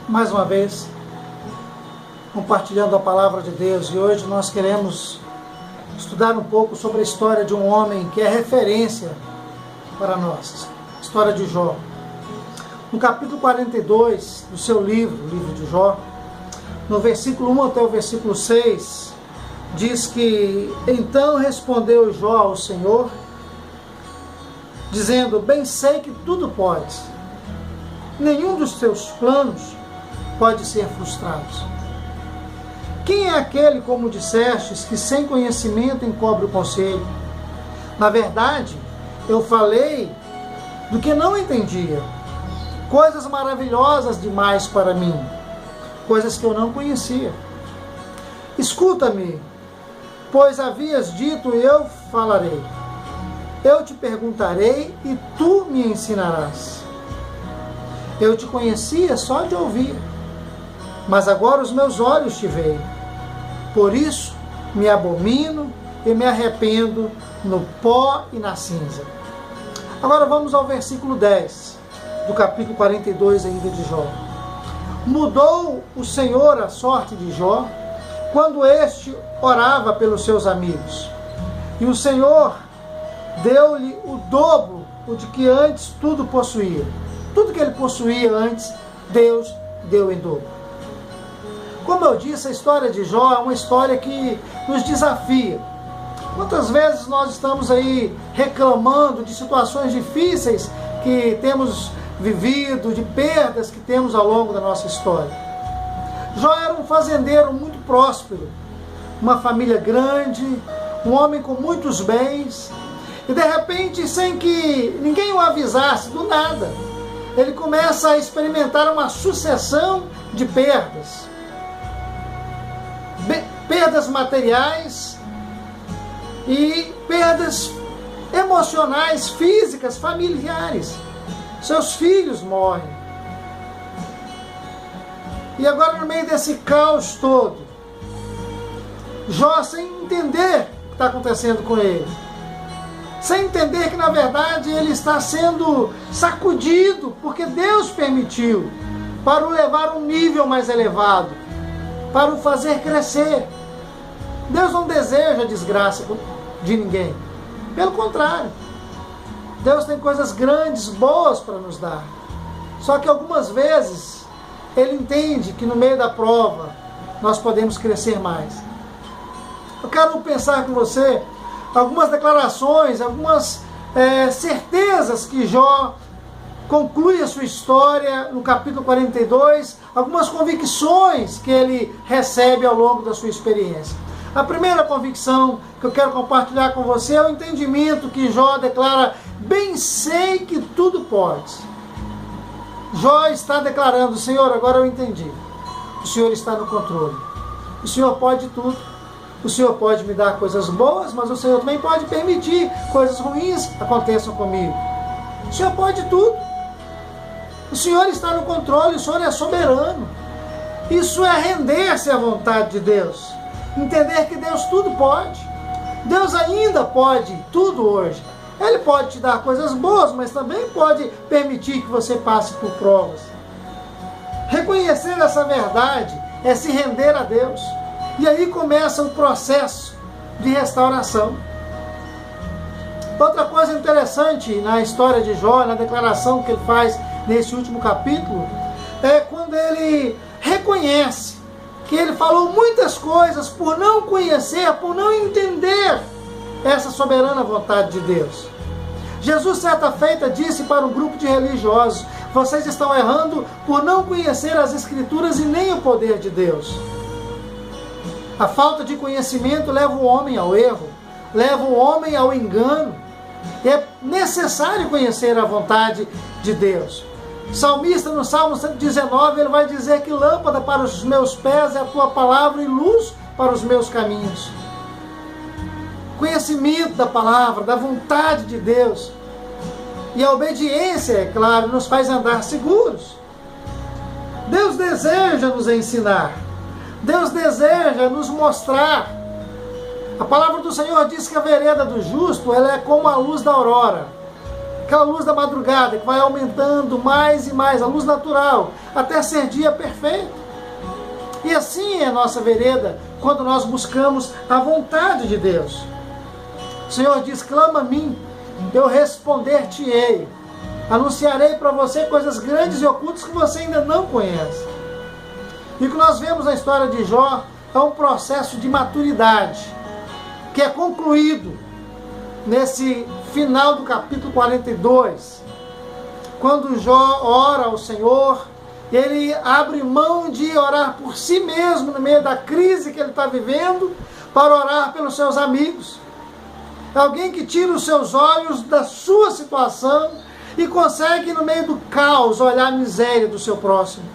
mais uma vez compartilhando a palavra de Deus, e hoje nós queremos estudar um pouco sobre a história de um homem que é referência para nós, a história de Jó. No capítulo 42 do seu livro, o livro de Jó, no versículo 1 até o versículo 6, diz que: então respondeu Jó ao Senhor, dizendo: bem sei que tudo podes, nenhum dos teus planos pode ser frustrado. Quem é aquele, como dissestes, que sem conhecimento encobre o conselho? Na verdade, eu falei do que não entendia, coisas maravilhosas demais para mim, coisas que eu não conhecia. Escuta-me, pois havias dito, e eu falarei. Eu te perguntarei e tu me ensinarás. Eu te conhecia só de ouvir, mas agora os meus olhos te veem. Por isso me abomino e me arrependo no pó e na cinza. Agora vamos ao versículo 10 do capítulo 42 ainda de Jó. Mudou o Senhor a sorte de Jó quando este orava pelos seus amigos. E o Senhor deu-lhe o dobro de que antes tudo possuía. Tudo que ele possuía antes, Deus deu em dobro. Como eu disse, a história de Jó é uma história que nos desafia. Quantas vezes nós estamos aí reclamando de situações difíceis que temos vivido, de perdas que temos ao longo da nossa história. Jó era um fazendeiro muito próspero, uma família grande, um homem com muitos bens, e de repente, sem que ninguém o avisasse, do nada, ele começa a experimentar uma sucessão de perdas. Perdas materiais e perdas emocionais, físicas, familiares. Seus filhos morrem. E agora, no meio desse caos todo, Jó, sem entender o que está acontecendo com ele, sem entender que na verdade ele está sendo sacudido, porque Deus permitiu, para o levar a um nível mais elevado, para o fazer crescer. Deus não deseja a desgraça de ninguém. Pelo contrário, Deus tem coisas grandes, boas para nos dar. Só que algumas vezes Ele entende que no meio da prova nós podemos crescer mais. Eu quero pensar com você algumas declarações, algumas certezas que Jó conclui a sua história no capítulo 42, algumas convicções que ele recebe ao longo da sua experiência. A primeira convicção que eu quero compartilhar com você é o entendimento que Jó declara: bem sei que tudo pode. Jó está declarando: Senhor, agora eu entendi. O Senhor está no controle. O Senhor pode tudo. O Senhor pode me dar coisas boas, mas o Senhor também pode permitir coisas ruins aconteçam comigo. O Senhor pode tudo. O Senhor está no controle, o Senhor é soberano. Isso é render-se à vontade de Deus. Entender que Deus tudo pode. Deus ainda pode tudo hoje. Ele pode te dar coisas boas, mas também pode permitir que você passe por provas. Reconhecer essa verdade é se render a Deus. E aí começa o processo de restauração. Outra coisa interessante na história de Jó, na declaração que ele faz nesse último capítulo, é quando ele reconhece que ele falou muitas coisas por não conhecer, por não entender essa soberana vontade de Deus. Jesus, certa feita, disse para um grupo de religiosos: vocês estão errando por não conhecer as Escrituras e nem o poder de Deus. A falta de conhecimento leva o homem ao erro, leva o homem ao engano. É necessário conhecer a vontade de Deus. O salmista, no Salmo 119, ele vai dizer que lâmpada para os meus pés é a tua palavra e luz para os meus caminhos. Conhecimento da palavra, da vontade de Deus. E a obediência, é claro, nos faz andar seguros. Deus deseja nos ensinar. Deus deseja nos mostrar. A palavra do Senhor diz que a vereda do justo ela é como a luz da aurora. aquela luz da madrugada que vai aumentando mais e mais, a luz natural, até ser dia perfeito. E assim é a nossa vereda quando nós buscamos a vontade de Deus. O Senhor diz: clama a mim, eu responder-te-ei. Anunciarei para você coisas grandes e ocultas que você ainda não conhece. E o que nós vemos na história de Jó é um processo de maturidade, que é concluído nesse final do capítulo 42, quando Jó ora ao Senhor, ele abre mão de orar por si mesmo no meio da crise que ele está vivendo, para orar pelos seus amigos. É alguém que tira os seus olhos da sua situação e consegue, no meio do caos, olhar a miséria do seu próximo.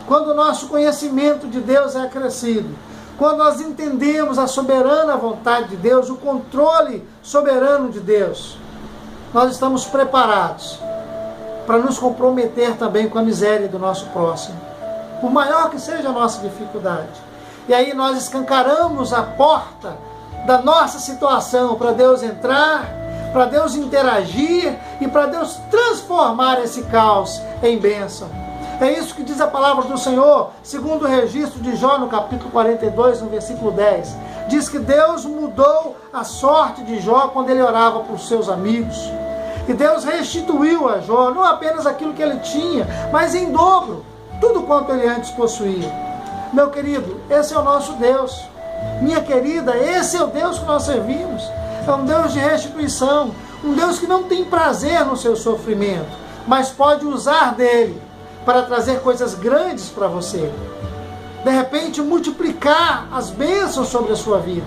Quando o nosso conhecimento de Deus é acrescido, quando nós entendemos a soberana vontade de Deus, o controle soberano de Deus, nós estamos preparados para nos comprometer também com a miséria do nosso próximo, por maior que seja a nossa dificuldade. E aí nós escancaramos a porta da nossa situação para Deus entrar, para Deus interagir e para Deus transformar esse caos em bênção. É isso que diz a palavra do Senhor, segundo o registro de Jó no capítulo 42, no versículo 10. Diz que Deus mudou a sorte de Jó quando ele orava por seus amigos. E Deus restituiu a Jó não apenas aquilo que ele tinha, mas em dobro, tudo quanto ele antes possuía. Meu querido, esse é o nosso Deus. Minha querida, esse é o Deus que nós servimos. É um Deus de restituição, um Deus que não tem prazer no seu sofrimento, mas pode usar dele para trazer coisas grandes para você. De repente, multiplicar as bênçãos sobre a sua vida.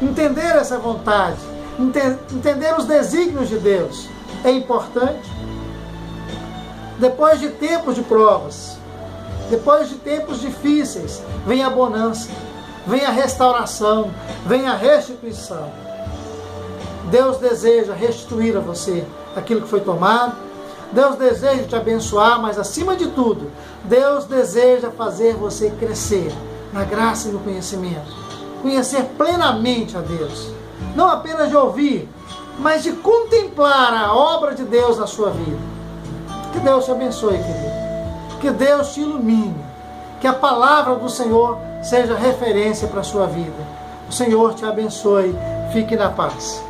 Entender essa vontade, entender os desígnios de Deus é importante. Depois de tempos de provas, depois de tempos difíceis, vem a bonança, vem a restauração, vem a restituição. Deus deseja restituir a você aquilo que foi tomado. Deus deseja te abençoar, mas acima de tudo, Deus deseja fazer você crescer na graça e no conhecimento. Conhecer plenamente a Deus. Não apenas de ouvir, mas de contemplar a obra de Deus na sua vida. Que Deus te abençoe, querido. Que Deus te ilumine. Que a palavra do Senhor seja referência para a sua vida. O Senhor te abençoe. Fique na paz.